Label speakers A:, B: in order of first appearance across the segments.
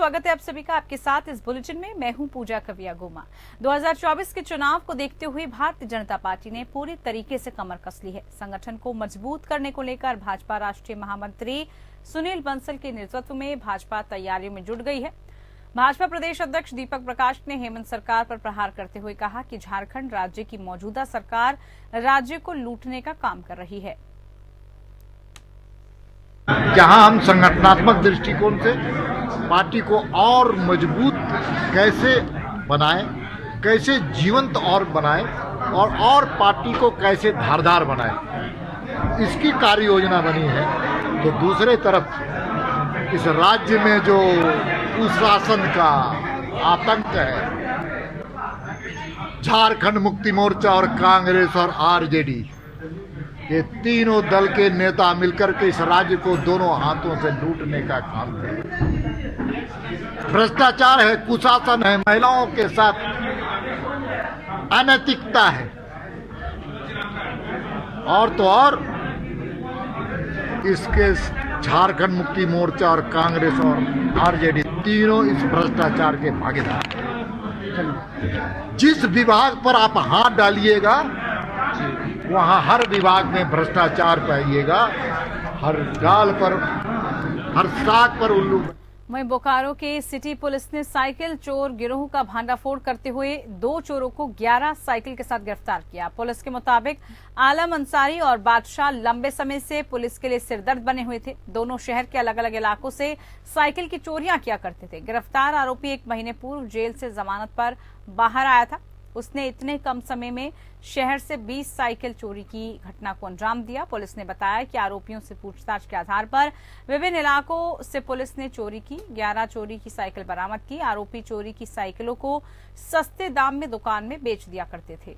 A: स्वागत है आप सभी का आपके साथ इस बुलेटिन में। मैं हूं पूजा कविया गोमा। 2024 के चुनाव को देखते हुए भारतीय जनता पार्टी ने पूरी तरीके से कमर कस ली है। संगठन को मजबूत करने को लेकर भाजपा राष्ट्रीय महामंत्री सुनील बंसल के नेतृत्व में भाजपा तैयारियों में जुट गई है। भाजपा प्रदेश अध्यक्ष दीपक प्रकाश ने हेमंत सरकार पर प्रहार करते हुए कहा कि झारखंड राज्य की मौजूदा सरकार राज्य को लूटने का काम कर रही है।
B: जहां हम संगठनात्मक दृष्टिकोण से पार्टी को और मजबूत कैसे बनाएं, कैसे जीवंत और बनाएं और पार्टी को कैसे धारदार बनाएं, इसकी कार्य योजना बनी है। तो दूसरे तरफ इस राज्य में जो कुशासन का आतंक है, झारखंड मुक्ति मोर्चा और कांग्रेस और आरजेडी, ये तीनों दल के नेता मिलकर के इस राज्य को दोनों हाथों से लूटने का काम कर रहे हैं। भ्रष्टाचार है, कुशासन है, महिलाओं के साथ अनैतिकता है और तो और इसके झारखंड मुक्ति मोर्चा और कांग्रेस और आरजेडी तीनों इस भ्रष्टाचार के भागीदार। जिस विभाग पर आप हाथ डालिएगा वहां हर विभाग में भ्रष्टाचार पाइएगा, हर डाल पर, हर साग पर उल्लू।
A: वहीं बोकारो के सिटी पुलिस ने साइकिल चोर गिरोह का भांडाफोड़ करते हुए 2 चोरों को 11 साइकिल के साथ गिरफ्तार किया। पुलिस के मुताबिक आलम अंसारी और बादशाह लंबे समय से पुलिस के लिए सिरदर्द बने हुए थे। दोनों शहर के अलग अलग इलाकों से साइकिल की चोरियां किया करते थे। गिरफ्तार आरोपी 1 महीने पूर्व जेल से जमानत पर बाहर आया था। उसने इतने कम समय में शहर से 20 साइकिल चोरी की घटना को अंजाम दिया। पुलिस ने बताया कि आरोपियों से पूछताछ के आधार पर विभिन्न इलाकों से पुलिस ने चोरी की 11 चोरी की साइकिल बरामद की। आरोपी चोरी की साइकिलों को सस्ते दाम में दुकान में बेच दिया करते थे।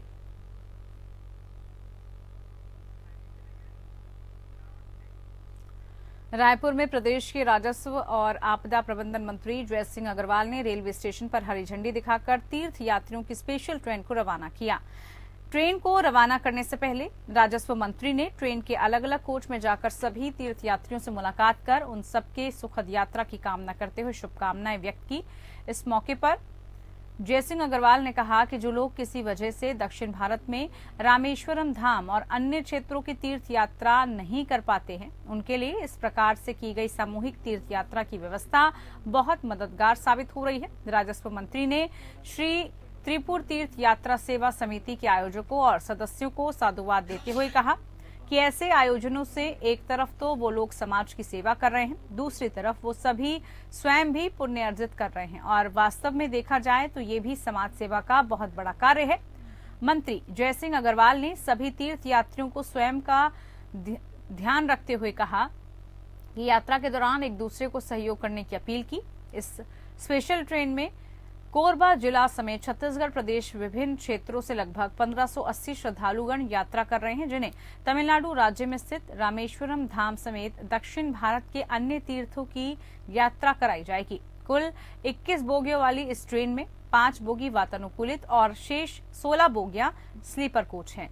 A: रायपुर में प्रदेश के राजस्व और आपदा प्रबंधन मंत्री जय सिंह अग्रवाल ने रेलवे स्टेशन पर हरी झंडी दिखाकर तीर्थ यात्रियों की स्पेशल ट्रेन को रवाना किया। ट्रेन को रवाना करने से पहले राजस्व मंत्री ने ट्रेन के अलग अलग कोच में जाकर सभी तीर्थ यात्रियों से मुलाकात कर उन सबके सुखद यात्रा की कामना करते हुए शुभकामनाएं व्यक्त की। इस मौके पर जय सिंह अग्रवाल ने कहा कि जो लोग किसी वजह से दक्षिण भारत में रामेश्वरम धाम और अन्य क्षेत्रों की तीर्थ यात्रा नहीं कर पाते हैं, उनके लिए इस प्रकार से की गई सामूहिक तीर्थ यात्रा की व्यवस्था बहुत मददगार साबित हो रही है। राजस्व मंत्री ने श्री त्रिपुर तीर्थ यात्रा सेवा समिति के आयोजकों और सदस्यों को साधुवाद देते हुए कहा कि ऐसे आयोजनों से एक तरफ तो वो लोग समाज की सेवा कर रहे हैं, दूसरी तरफ वो सभी स्वयं भी पुण्य अर्जित कर रहे हैं और वास्तव में देखा जाए तो ये भी समाज सेवा का बहुत बड़ा कार्य है। मंत्री जय सिंह अग्रवाल ने सभी तीर्थ यात्रियों को स्वयं का ध्यान रखते हुए कहा कि यात्रा के दौरान एक दूसरे को सहयोग करने की अपील की। इस स्पेशल ट्रेन में कोरबा जिला समेत छत्तीसगढ़ प्रदेश विभिन्न क्षेत्रों से लगभग 1580 श्रद्धालुगण यात्रा कर रहे हैं, जिन्हें तमिलनाडु राज्य में स्थित रामेश्वरम धाम समेत दक्षिण भारत के अन्य तीर्थों की यात्रा कराई जाएगी। कुल 21 बोगियों वाली इस ट्रेन में 5 बोगी वातानुकूलित और शेष 16 बोगियां स्लीपर कोच हैं।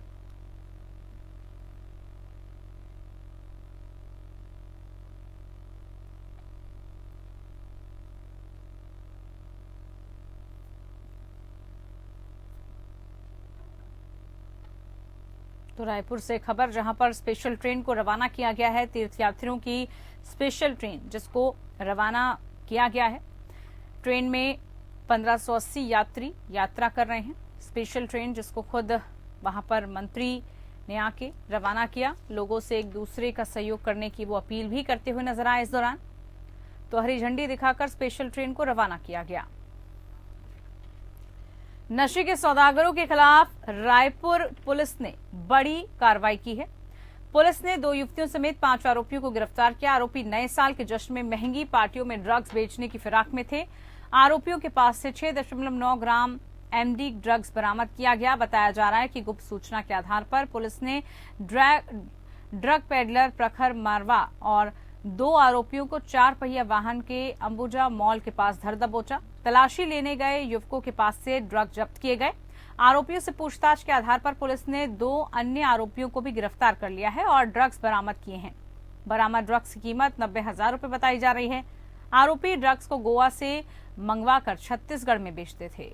A: तो रायपुर से खबर, जहां पर स्पेशल ट्रेन को रवाना किया गया है, तीर्थयात्रियों की स्पेशल ट्रेन जिसको रवाना किया गया है। ट्रेन में 1580 यात्री यात्रा कर रहे हैं। स्पेशल ट्रेन जिसको खुद वहां पर मंत्री ने आके रवाना किया, लोगों से एक दूसरे का सहयोग करने की वो अपील भी करते हुए नजर आए। इस दौरान तो हरी झंडी दिखाकर स्पेशल ट्रेन को रवाना किया गया। नशे के सौदागरों के खिलाफ रायपुर पुलिस ने बड़ी कार्रवाई की है। पुलिस ने 2 युवतियों समेत 5 आरोपियों को गिरफ्तार किया। आरोपी नए साल के जश्न में महंगी पार्टियों में ड्रग्स बेचने की फिराक में थे। आरोपियों के पास से 6.9 ग्राम एमडी ड्रग्स बरामद किया गया। बताया जा रहा है कि गुप्त सूचना के आधार पर पुलिस ने ड्रग पेडलर प्रखर मारवा और 2 आरोपियों को 4 पहिया वाहन के अंबुजा मॉल के पास धर दबोचा। तलाशी लेने गए युवकों के पास से ड्रग जब्त किए गए। आरोपियों से पूछताछ के आधार पर पुलिस ने 2 अन्य आरोपियों को भी गिरफ्तार कर लिया है और ड्रग्स बरामद किए हैं। बरामद ड्रग्स की कीमत 90,000 रुपए बताई जा रही है। आरोपी ड्रग्स को गोवा से मंगवाकर छत्तीसगढ़ में बेचते थे।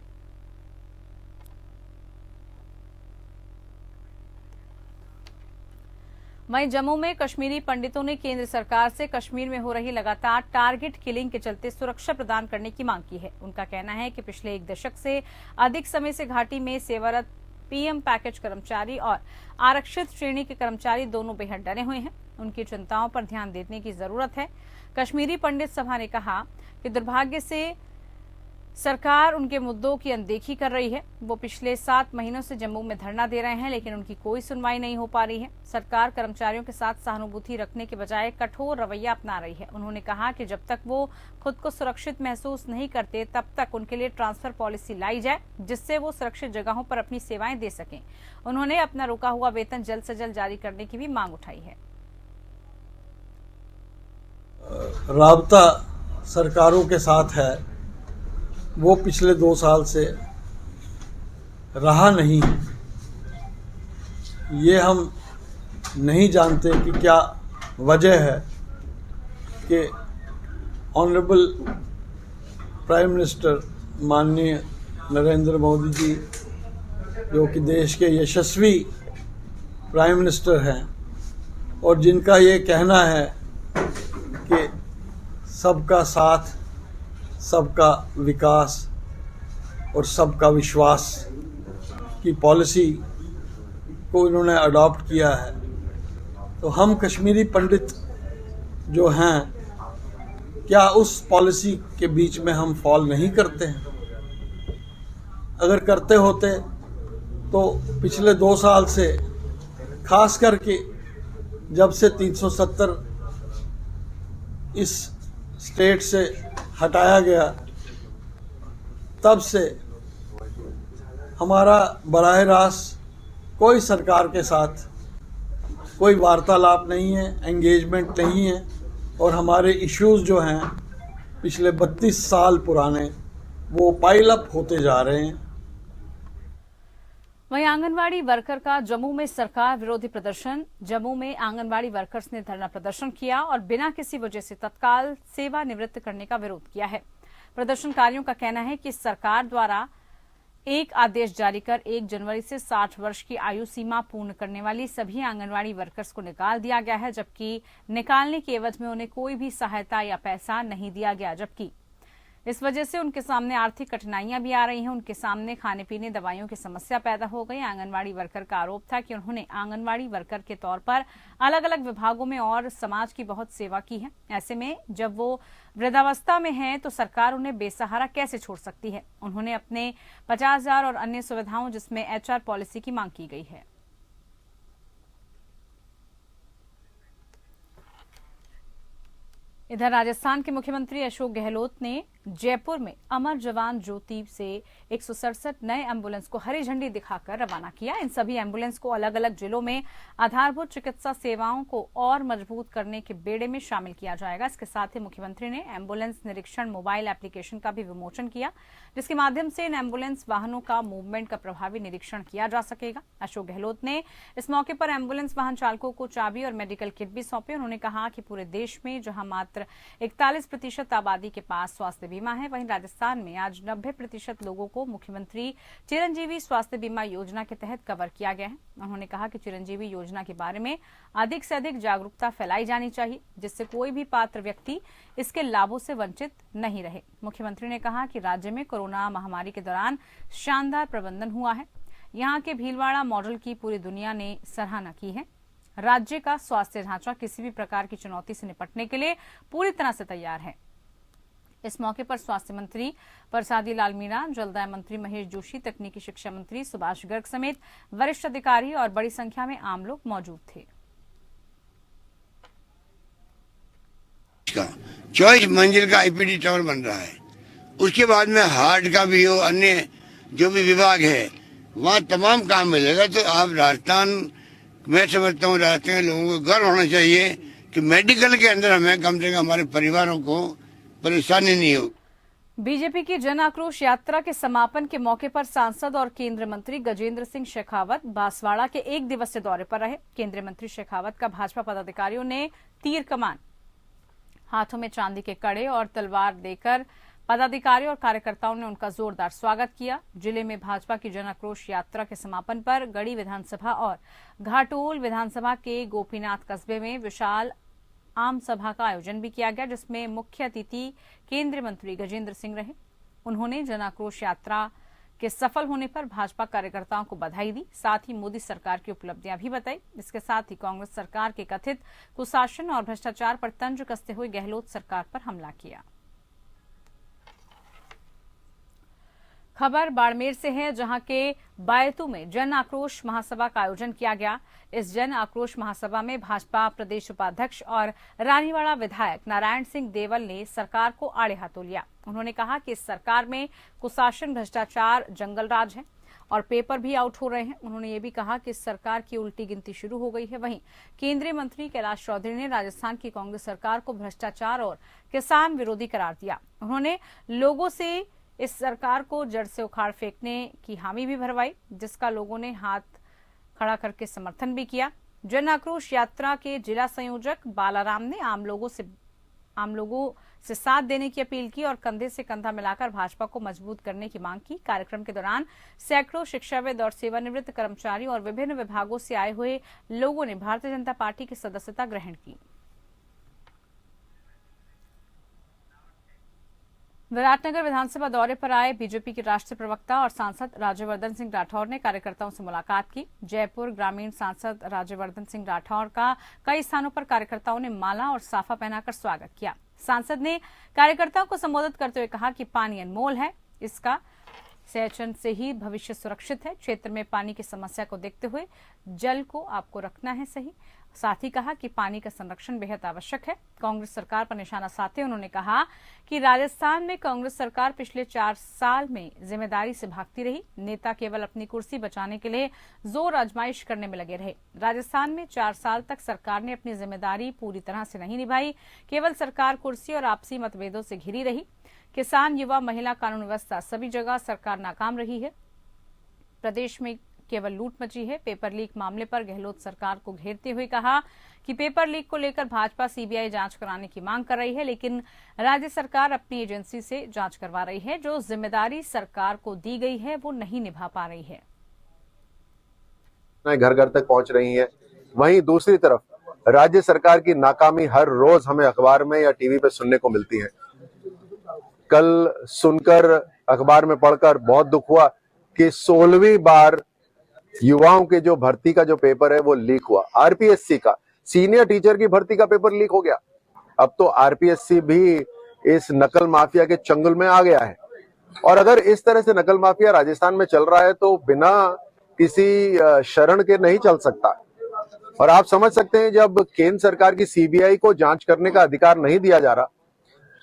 A: वहीं जम्मू में कश्मीरी पंडितों ने केंद्र सरकार से कश्मीर में हो रही लगातार टारगेट किलिंग के चलते सुरक्षा प्रदान करने की मांग की है। उनका कहना है कि पिछले 1 दशक से अधिक समय से घाटी में सेवारत पीएम पैकेज कर्मचारी और आरक्षित श्रेणी के कर्मचारी दोनों बेहद डरे हुए हैं। उनकी चिंताओं पर ध्यान देने की जरूरत है। कश्मीरी पंडित सभा ने कहा कि दुर्भाग्य से सरकार उनके मुद्दों की अनदेखी कर रही है। वो पिछले 7 महीनों से जम्मू में धरना दे रहे हैं, लेकिन उनकी कोई सुनवाई नहीं हो पा रही है। सरकार कर्मचारियों के साथ सहानुभूति रखने के बजाय कठोर रवैया अपना रही है। उन्होंने कहा कि जब तक वो खुद को सुरक्षित महसूस नहीं करते, तब तक उनके लिए ट्रांसफर पॉलिसी लाई जाए, जिससे वो सुरक्षित जगहों पर अपनी सेवाएं दे सकें। उन्होंने अपना रुका हुआ वेतन जल्द से जल्द जारी करने की भी मांग उठाई है।
C: राबता सरकारों के साथ है, वो पिछले 2 साल से रहा नहीं। ये हम नहीं जानते कि क्या वजह है कि ऑनरेबल प्राइम मिनिस्टर माननीय नरेंद्र मोदी जी, जो कि देश के यशस्वी प्राइम मिनिस्टर हैं और जिनका ये कहना है कि सबका साथ, सबका विकास और सबका विश्वास की पॉलिसी को इन्होंने अडॉप्ट किया है, तो हम कश्मीरी पंडित जो हैं, क्या उस पॉलिसी के बीच में हम फॉल नहीं करते हैं? अगर करते होते तो पिछले 2 साल से, खास करके जब से 370 इस स्टेट से हटाया गया, तब से हमारा बराह रास्त कोई सरकार के साथ कोई वार्तालाप नहीं है, एंगेजमेंट नहीं है, और हमारे इश्यूज जो हैं पिछले 32 साल पुराने, वो पाइल अप होते जा रहे हैं।
A: वहीं आंगनवाड़ी वर्कर का जम्मू में सरकार विरोधी प्रदर्शन। जम्मू में आंगनवाड़ी वर्कर्स ने धरना प्रदर्शन किया और बिना किसी वजह से तत्काल सेवा निवृत्त करने का विरोध किया है। प्रदर्शनकारियों का कहना है कि सरकार द्वारा एक आदेश जारी कर 1 जनवरी से 60 वर्ष की आयु सीमा पूर्ण करने वाली सभी आंगनवाड़ी वर्कर्स को निकाल दिया गया है, जबकि निकालने के एवज में उन्हें कोई भी सहायता या पैसा नहीं दिया गया, जबकि इस वजह से उनके सामने आर्थिक कठिनाइयां भी आ रही हैं। उनके सामने खाने पीने, दवाइयों की समस्या पैदा हो गई। आंगनवाड़ी वर्कर का आरोप था कि उन्होंने आंगनवाड़ी वर्कर के तौर पर अलग अलग विभागों में और समाज की बहुत सेवा की है। ऐसे में जब वो वृद्धावस्था में हैं तो सरकार उन्हें बेसहारा कैसे छोड़ सकती है। उन्होंने अपने 50,000 और अन्य सुविधाओं जिसमें HR पॉलिसी की मांग की गई है। इधर राजस्थान के मुख्यमंत्री अशोक गहलोत ने जयपुर में अमर जवान ज्योति से 167 नए एम्बुलेंस को हरी झंडी दिखाकर रवाना किया। इन सभी एम्बुलेंस को अलग अलग जिलों में आधारभूत चिकित्सा सेवाओं को और मजबूत करने के बेड़े में शामिल किया जाएगा। इसके साथ ही मुख्यमंत्री ने एम्बुलेंस निरीक्षण मोबाइल एप्लीकेशन का भी विमोचन किया, जिसके माध्यम से इन एम्बुलेंस वाहनों का मूवमेंट का प्रभावी निरीक्षण किया जा सकेगा। अशोक गहलोत ने इस मौके पर एम्बुलेंस वाहन चालकों को चाबी और मेडिकल किट भी सौंपे। उन्होंने कहा कि पूरे देश में जहां मात्र 41% आबादी के पास स्वास्थ्य बीमा है, वहीं राजस्थान में आज 90% लोगों को मुख्यमंत्री चिरंजीवी स्वास्थ्य बीमा योजना के तहत कवर किया गया है। उन्होंने कहा कि चिरंजीवी योजना के बारे में अधिक से अधिक जागरूकता फैलाई जानी चाहिए, जिससे कोई भी पात्र व्यक्ति इसके लाभों से वंचित नहीं रहे। मुख्यमंत्री ने कहा कि राज्य में कोरोना महामारी के दौरान शानदार प्रबंधन हुआ है। यहाँ के भीलवाड़ा मॉडल की पूरी दुनिया ने सराहना की है। राज्य का स्वास्थ्य ढांचा किसी भी प्रकार की चुनौती से निपटने के लिए पूरी तरह से तैयार है। इस मौके पर स्वास्थ्य मंत्री परसादी लाल मीणा, जलदाय मंत्री महेश जोशी, तकनीकी शिक्षा मंत्री सुभाष गर्ग समेत वरिष्ठ अधिकारी और बड़ी संख्या में आम लोग मौजूद थे।
D: 24 मंजिल का आईपीडी टावर बन रहा है। उसके बाद में हार्ट का भी हो, अन्य जो भी विभाग है वहाँ तमाम काम मिलेगा। तो आप राजस्थान, मैं समझता हूँ राजस्थान के लोगों को गर्व होना चाहिए कि मेडिकल के अंदर हमें कम से कम हमारे परिवारों को परेशानी नहीं हो।
A: बीजेपी की जन आक्रोश यात्रा के समापन के मौके पर सांसद और केंद्रीय मंत्री गजेंद्र सिंह शेखावत बांसवाड़ा के 1 दिवसीय दौरे पर रहे। केंद्रीय मंत्री शेखावत का भाजपा पदाधिकारियों ने तीर कमान हाथों में चांदी के कड़े और तलवार देकर पदाधिकारी और कार्यकर्ताओं ने उनका जोरदार स्वागत किया। जिले में भाजपा की जन आक्रोश यात्रा के समापन पर गढ़ी विधानसभा और घाटोल विधानसभा के गोपीनाथ कस्बे में विशाल आम सभा का आयोजन भी किया गया, जिसमें मुख्य अतिथि केंद्रीय मंत्री गजेंद्र सिंह रहे। उन्होंने जन आक्रोश यात्रा के सफल होने पर भाजपा कार्यकर्ताओं को बधाई दी, साथ ही मोदी सरकार की उपलब्धियां भी बताई। इसके साथ ही कांग्रेस सरकार के कथित कुशासन और भ्रष्टाचार पर तंज कसते हुए गहलोत सरकार पर हमला किया। खबर बाड़मेर से है, जहां के बायतू में जन आक्रोश महासभा का आयोजन किया गया। इस जन आक्रोश महासभा में भाजपा प्रदेश उपाध्यक्ष और रानीवाड़ा विधायक नारायण सिंह देवल ने सरकार को आड़े हाथों लिया। उन्होंने कहा कि इस सरकार में कुशासन, भ्रष्टाचार, जंगल राज है और पेपर भी आउट हो रहे हैं। उन्होंने ये भी कहा कि इस सरकार की उल्टी गिनती शुरू हो गई है। वहीं केंद्रीय मंत्री कैलाश चौधरी ने राजस्थान की कांग्रेस सरकार को भ्रष्टाचार और किसान विरोधी करार दिया। उन्होंने लोगों से इस सरकार को जड़ से उखाड़ फेंकने की हामी भी भरवाई, जिसका लोगों ने हाथ खड़ा करके समर्थन भी किया। जन आक्रोश यात्रा के जिला संयोजक बालाराम ने आम लोगों से साथ देने की अपील की और कंधे से कंधा मिलाकर भाजपा को मजबूत करने की मांग की। कार्यक्रम के दौरान सैकड़ों शिक्षाविद और सेवानिवृत्त कर्मचारी और विभिन्न विभागों से आए हुए लोगों ने भारतीय जनता पार्टी की सदस्यता ग्रहण की। विराटनगर विधानसभा दौरे पर आए बीजेपी के राष्ट्रीय प्रवक्ता और सांसद राज्यवर्धन सिंह राठौर ने कार्यकर्ताओं से मुलाकात की। जयपुर ग्रामीण सांसद राज्यवर्धन सिंह राठौर का कई स्थानों पर कार्यकर्ताओं ने माला और साफा पहनाकर स्वागत किया। सांसद ने कार्यकर्ताओं को संबोधित करते हुए कहा कि पानी अनमोल है, इसका संचयन से ही भविष्य सुरक्षित है। क्षेत्र में पानी की समस्या को देखते हुए जल को आपको रखना है सही। साथ ही कहा कि पानी का संरक्षण बेहद आवश्यक है। कांग्रेस सरकार पर निशाना साधते उन्होंने कहा कि राजस्थान में कांग्रेस सरकार पिछले 4 साल में जिम्मेदारी से भागती रही। नेता केवल अपनी कुर्सी बचाने के लिए जोर आजमाइश करने में लगे रहे। राजस्थान में 4 साल तक सरकार ने अपनी जिम्मेदारी पूरी तरह से नहीं निभाई। केवल सरकार कुर्सी और आपसी मतभेदों से घिरी रही। किसान, युवा, महिला, कानून व्यवस्था सभी जगह सरकार नाकाम रही है। प्रदेश में केवल लूट मची है। पेपर लीक मामले पर गहलोत सरकार को घेरते हुए कहा कि पेपर लीक को लेकर भाजपा सीबीआई जांच कराने की मांग कर रही है, लेकिन राज्य सरकार अपनी एजेंसी से जांच करवा रही है। जो जिम्मेदारी सरकार को दी गई है वो नहीं निभा पा रही है।
E: घर घर तक पहुंच रही है। वहीं दूसरी तरफ राज्य सरकार की नाकामी हर रोज हमें अखबार में या टीवी पे सुनने को मिलती है। कल सुनकर, अखबार में पढ़कर बहुत दुख हुआ कि 16वीं बार युवाओं के जो भर्ती का जो पेपर है वो लीक हुआ। आरपीएससी का सीनियर टीचर की भर्ती का पेपर लीक हो गया। अब तो आरपीएससी भी इस नकल माफिया के चंगुल में आ गया है। और अगर इस तरह से नकल माफिया राजस्थान में चल रहा है तो बिना किसी शरण के नहीं चल सकता। और आप समझ सकते हैं, जब केंद्र सरकार की सीबीआई को जांच करने का अधिकार नहीं दिया जा रहा,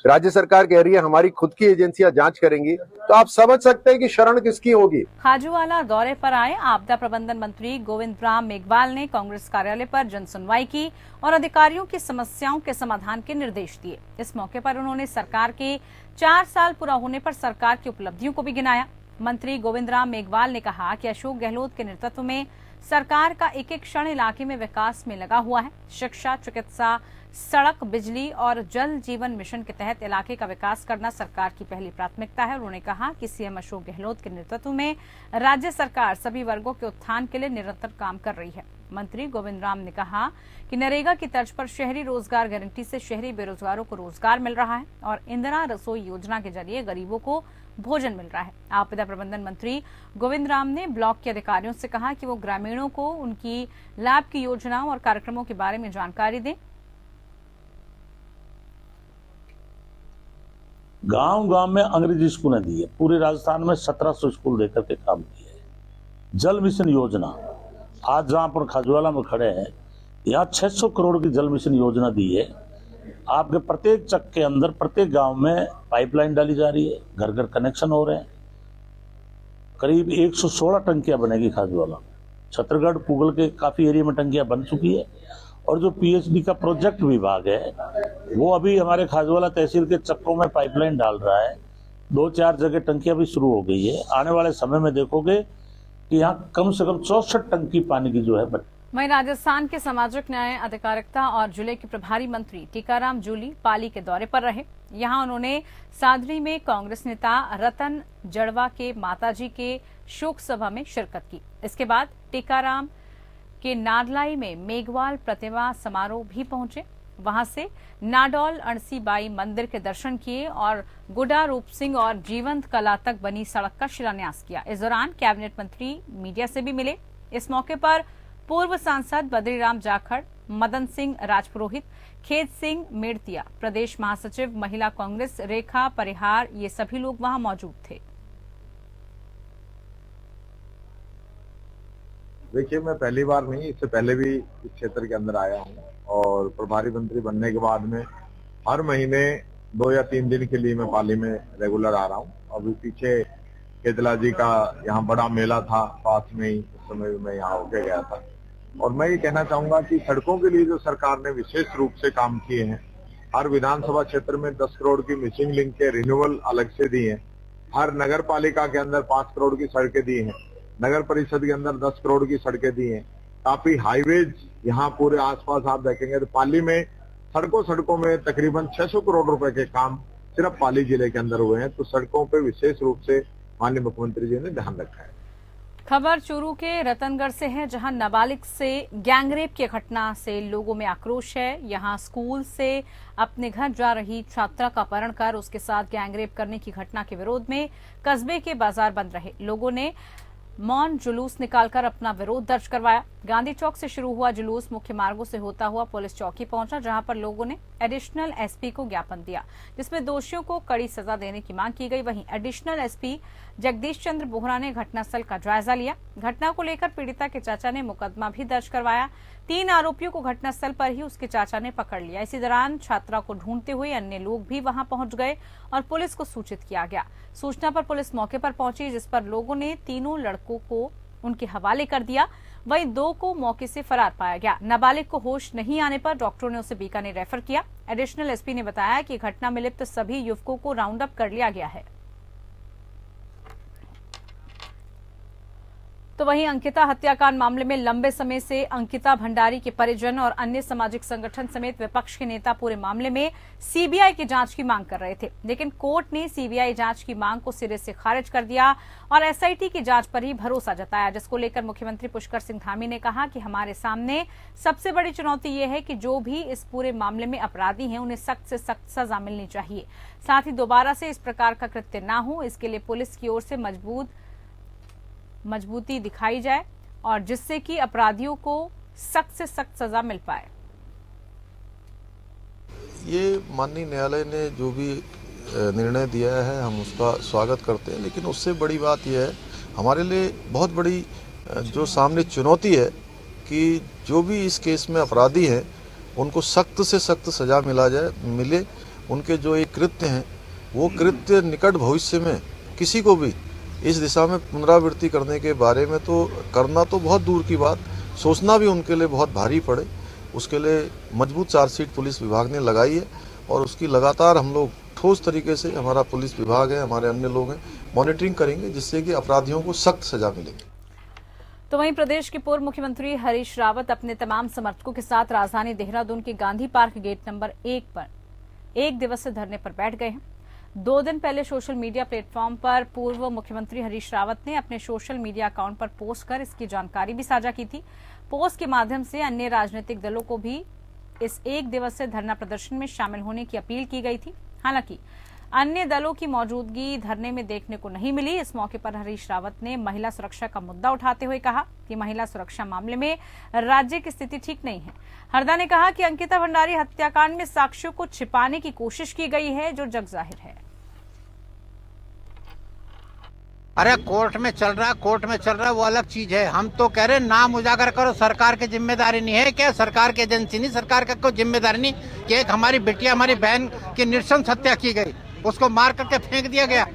E: राज्य सरकार कह रही है हमारी खुद की एजेंसियां जांच करेंगी, तो आप समझ सकते हैं कि शरण किसकी होगी।
A: खाजूवाला दौरे पर आए आपदा प्रबंधन मंत्री गोविंद राम मेघवाल ने कांग्रेस कार्यालय पर जन सुनवाई की और अधिकारियों की समस्याओं के समाधान के निर्देश दिए। इस मौके पर उन्होंने सरकार के 4 साल पूरा होने पर सरकार की उपलब्धियों को भी गिनाया। मंत्री गोविंद राम मेघवाल ने कहा कि अशोक गहलोत के नेतृत्व में सरकार का एक एक क्षण इलाके में विकास में लगा हुआ है। शिक्षा, चिकित्सा, सड़क, बिजली और जल जीवन मिशन के तहत इलाके का विकास करना सरकार की पहली प्राथमिकता है। उन्होंने कहा कि सीएम अशोक गहलोत के नेतृत्व में राज्य सरकार सभी वर्गों के उत्थान के लिए निरंतर काम कर रही है। मंत्री गोविंद राम ने कहा कि नरेगा की तर्ज पर शहरी रोजगार गारंटी से शहरी बेरोजगारों को रोजगार मिल रहा है और इंदिरा रसोई योजना के जरिए गरीबों को भोजन मिल रहा है। आपदा प्रबंधन मंत्री गोविंद राम ने ब्लॉक के अधिकारियों से कहा कि वो ग्रामीणों को उनकी लाभ की योजनाओं और कार्यक्रमों के बारे में जानकारी दें।
F: गांव-गांव में अंग्रेजी स्कूलें दी है। पूरे राजस्थान में 1700 स्कूल देकर के काम किए है। जल मिशन योजना, आज जहां पर खाजूवाला में खड़े हैं, यहाँ 600 करोड़ की जल मिशन योजना दी है। आपके प्रत्येक चक के अंदर, प्रत्येक गांव में पाइपलाइन डाली जा रही है, घर घर कनेक्शन हो रहे हैं। करीब 116 टंकियां बनेगी खाजूवाला। छत्तीसगढ़, पूगल के काफी एरिया में टंकियां बन चुकी है। और जो पीएचडी का प्रोजेक्ट विभाग है वो अभी हमारे खाजूवाला तहसील के चक्कों में पाइपलाइन डाल रहा है। 2-4 जगह टंकियां भी शुरू हो गई है। आने वाले समय में देखोगे कि यहाँ कम से कम 64 टंकी पानी की जो है
A: वहीं राजस्थान के सामाजिक न्याय, अधिकारिता और जिले के प्रभारी मंत्री टीकाराम जूली पाली के दौरे पर रहे। यहां उन्होंने सादरी में कांग्रेस नेता रतन जड़वा के माताजी के शोक सभा में शिरकत की। इसके बाद टीकाराम के नारलाई में मेघवाल प्रतिमा समारोह भी पहुंचे। वहां से नाडौल अणसी बाई मंदिर के दर्शन किए और गुडा रूप सिंह और जीवंत कला तक बनी सड़क का शिलान्यास किया। इस दौरान कैबिनेट मंत्री मीडिया से भी मिले। इस मौके पर पूर्व सांसद बद्रीराम जाखड़, मदन सिंह राजपुरोहित, खेत सिंह मेड़तिया, प्रदेश महासचिव महिला कांग्रेस रेखा परिहार, ये सभी लोग वहां मौजूद थे।
G: देखिए, मैं पहली बार नहीं, इससे पहले भी इस क्षेत्र के अंदर आया हूँ और प्रभारी मंत्री बनने के बाद में हर महीने 2 या 3 दिन के लिए मैं पाली में रेगुलर आ रहा हूँ। अभी पीछे केतला जी का यहाँ बड़ा मेला था पास में ही, उस समय भी मैं यहाँ होके गया था। और मैं ये कहना चाहूंगा कि सड़कों के लिए जो सरकार ने विशेष रूप से काम किए हैं, हर विधानसभा क्षेत्र में 10 करोड़ की मिसिंग लिंक के रिन्यूअल अलग से दिए हैं, हर नगर पालिका के अंदर 5 करोड़ की सड़कें दी हैं, नगर परिषद के अंदर 10 करोड़ की सड़कें दी हैं, काफी हाईवेज यहाँ पूरे आसपास आप देखेंगे तो पाली में सड़कों में तकरीबन 600 करोड़ रुपए के काम सिर्फ पाली जिले के अंदर हुए हैं। तो सड़कों पे विशेष रूप से माननीय मुख्यमंत्री जी ने ध्यान रखा है।
A: खबर चूरू के रतनगढ़ से है, जहां नाबालिग से गैंगरेप की घटना से लोगों में आक्रोश है। यहां स्कूल से अपने घर जा रही छात्रा का अपहरण कर उसके साथ गैंगरेप करने की घटना के विरोध में कस्बे के बाजार बंद रहे। लोगों ने मौन जुलूस निकालकर अपना विरोध दर्ज करवाया। गांधी चौक से शुरू हुआ जुलूस मुख्य मार्गों से होता हुआ पुलिस चौकी पहुंचा, जहां पर लोगों ने एडिशनल एसपी को ज्ञापन दिया, जिसमें दोषियों को कड़ी सजा देने की मांग की गई। वहीं एडिशनल एसपी जगदीश चंद्र बोहरा ने घटनास्थल का जायजा लिया। घटना को लेकर पीड़िता के चाचा ने मुकदमा भी दर्ज करवाया। 3 आरोपियों को घटनास्थल पर ही उसके चाचा ने पकड़ लिया। इसी दौरान छात्रा को ढूंढते हुए अन्य लोग भी वहां पहुंच गए और पुलिस को सूचित किया गया। सूचना पर पुलिस मौके पर पहुंची, जिस पर लोगों ने तीनों लड़कों को उनके हवाले कर दिया। वहीं 2 को मौके से फरार पाया गया। नाबालिग को होश नहीं आने पर डॉक्टरों ने उसे बीकानेर रेफर किया। एडिशनल एसपी ने बताया कि घटना में लिप्त सभी युवकों को राउंड अप कर लिया गया है। तो वहीं अंकिता हत्याकांड मामले में लंबे समय से अंकिता भंडारी के परिजन और अन्य सामाजिक संगठन समेत विपक्ष के नेता पूरे मामले में सीबीआई की जांच की मांग कर रहे थे, लेकिन कोर्ट ने सीबीआई जांच की मांग को सिरे से खारिज कर दिया और एसआईटी की जांच पर ही भरोसा जताया, जिसको लेकर मुख्यमंत्री पुष्कर सिंह धामी ने कहा कि हमारे सामने सबसे बड़ी चुनौती ये है कि जो भी इस पूरे मामले में अपराधी हैं उन्हें सख्त से सख्त सजा मिलनी चाहिए। साथ ही दोबारा से इस प्रकार का कृत्य न हो, इसके लिए पुलिस की ओर से मजबूती दिखाई जाए और जिससे कि अपराधियों को सख्त से सख्त सजा मिल पाए।
H: ये माननीय न्यायालय ने जो भी निर्णय दिया है हम उसका स्वागत करते हैं, लेकिन उससे बड़ी बात यह है, हमारे लिए बहुत बड़ी जो सामने चुनौती है कि जो भी इस केस में अपराधी हैं उनको सख्त से सख्त सजा मिले। उनके जो एक कृत्य हैं वो कृत्य निकट भविष्य में किसी को भी इस दिशा में पुनरावृत्ति करने के बारे में तो करना तो बहुत दूर की बात, सोचना भी उनके लिए बहुत भारी पड़े। उसके लिए मजबूत चार्जशीट पुलिस विभाग ने लगाई है और उसकी लगातार हम लोग ठोस तरीके से, हमारा पुलिस विभाग है, हमारे अन्य लोग हैं, मॉनिटरिंग करेंगे जिससे कि अपराधियों को सख्त सजा मिलेगी।
A: तो वहीं प्रदेश के पूर्व मुख्यमंत्री हरीश रावत अपने तमाम समर्थकों के साथ राजधानी देहरादून के गांधी पार्क गेट नंबर 1 पर 1 दिवसीय धरने पर बैठ गए हैं। 2 दिन पहले सोशल मीडिया प्लेटफॉर्म पर पूर्व मुख्यमंत्री हरीश रावत ने अपने सोशल मीडिया अकाउंट पर पोस्ट कर इसकी जानकारी भी साझा की थी। पोस्ट के माध्यम से अन्य राजनीतिक दलों को भी इस 1 दिवसीय धरना प्रदर्शन में शामिल होने की अपील की गई थी। हालांकि अन्य दलों की मौजूदगी धरने में देखने को नहीं मिली। इस मौके पर हरीश रावत ने महिला सुरक्षा का मुद्दा उठाते हुए कहा कि महिला सुरक्षा मामले में राज्य की स्थिति ठीक नहीं है। हरदा ने कहा कि अंकिता भंडारी हत्याकांड में साक्ष्यों को छिपाने की कोशिश की गई है, जो जग जाहिर है।
I: अरे कोर्ट में चल रहा वो अलग चीज है। हम तो कह रहे नाम उजागर करो, सरकार की जिम्मेदारी नहीं है क्या? सरकार की एजेंसी नहीं, सरकार का कोई जिम्मेदारी नहीं कि एक हमारी बिटिया, हमारी बहन की नृशंस हत्या की गई, उसको मार करके फेंक दिया गया।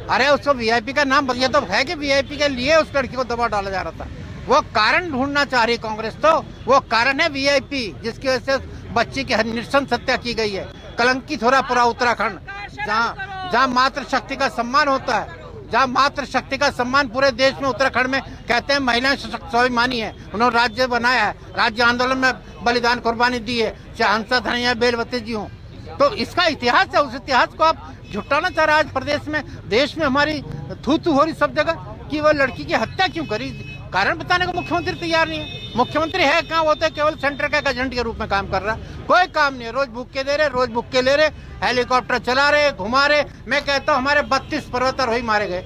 I: अरे उसको वीआईपी का नाम, ये तो है कि वीआईपी के लिए उस लड़की को दबा डाला जा रहा था। वो कारण ढूंढना चाह रही कांग्रेस, तो वो कारण है वीआईपी, जिसकी वजह से बच्ची की नृशंस हत्या की गई है। कलंकित हो रहा पूरा उत्तराखंड, जहाँ मातृशक्ति का सम्मान होता है, जहाँ मातृशक्ति का सम्मान पूरे देश में, उत्तराखंड में कहते हैं महिलाएं स्वाभिमानी है, उन्होंने राज्य बनाया है, राज्य आंदोलन में बलिदान कुर्बानी दी है, चाहे हंसा धनिया बेलवती जी हों। तो इसका इतिहास है, उस इतिहास को आप झुटाना चाह रहे हैं। आज प्रदेश में, देश में हमारी थू थू हो रही सब जगह कि वह लड़की की हत्या क्यों करी, कारण बताने को मुख्यमंत्री तैयार नहीं है। मुख्यमंत्री है कहाँ, वो तो केवल सेंटर का एजेंट के रूप में काम कर रहा है, कोई काम नहीं है। रोज भूख के दे रहे, रोज भूख के ले रहे, हेलीकॉप्टर चला रहे, घुमा रहे। मैं कहता हूँ हमारे 32 पर्वतारोही मारे गए।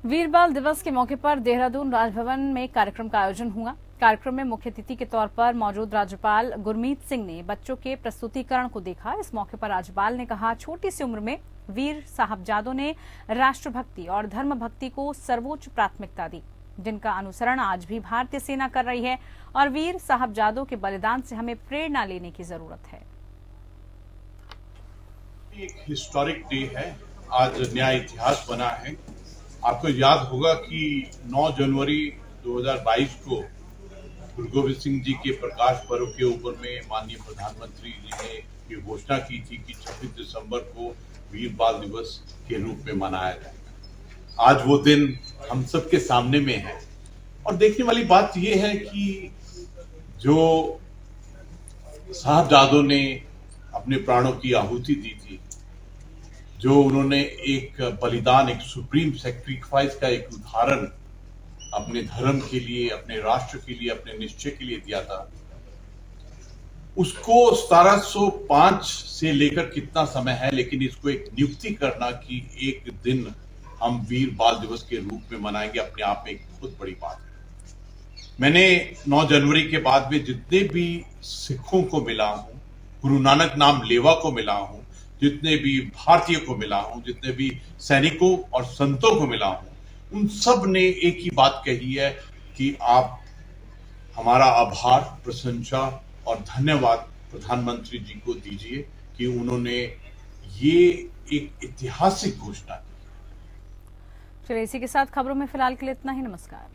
A: वीर बाल दिवस के मौके पर देहरादून राजभवन में कार्यक्रम का आयोजन हुआ। कार्यक्रम में मुख्य अतिथि के तौर पर मौजूद राज्यपाल गुरमीत सिंह ने बच्चों के प्रस्तुतिकरण को देखा। इस मौके पर राज्यपाल ने कहा, छोटी सी उम्र में वीर साहबजादों ने राष्ट्रभक्ति और धर्म भक्ति को सर्वोच्च प्राथमिकता दी, जिनका अनुसरण आज भी भारतीय सेना कर रही है और वीर साहबजादों के बलिदान से हमें प्रेरणा लेने की जरूरत है।
J: एक हिस्टोरिक डे है, आज नया इतिहास बना है। आपको याद होगा कि 9 जनवरी 2022 को गुरु गोविंद सिंह जी के प्रकाश पर्व के ऊपर में माननीय प्रधानमंत्री जी ने ये घोषणा की थी कि 26 दिसंबर को वीर बाल दिवस के रूप में मनाया जाएगा। आज वो दिन हम सबके सामने में है और देखने वाली बात यह है कि जो साहबजादों ने अपने प्राणों की आहुति दी थी, जो उन्होंने एक बलिदान, एक सुप्रीम सैक्रिफाइस का एक उदाहरण अपने धर्म के लिए, अपने राष्ट्र के लिए, अपने निश्चय के लिए दिया था, उसको 1705 से लेकर कितना समय है, लेकिन इसको एक नियुक्ति करना कि एक दिन हम वीर बाल दिवस के रूप में मनाएंगे, अपने आप में एक बहुत बड़ी बात है। मैंने 9 जनवरी के बाद में जितने भी सिखों को मिला हूं, गुरु नानक नाम लेवा को मिला हूं, जितने भी भारतीय को मिला हूं, जितने भी सैनिकों और संतों को मिला हूं, उन सब ने एक ही बात कही है कि आप हमारा आभार, प्रशंसा और धन्यवाद प्रधानमंत्री जी को दीजिए कि उन्होंने ये एक ऐतिहासिक घोषणा की।
A: चलिए, इसी के साथ खबरों में फिलहाल के लिए इतना ही। नमस्कार।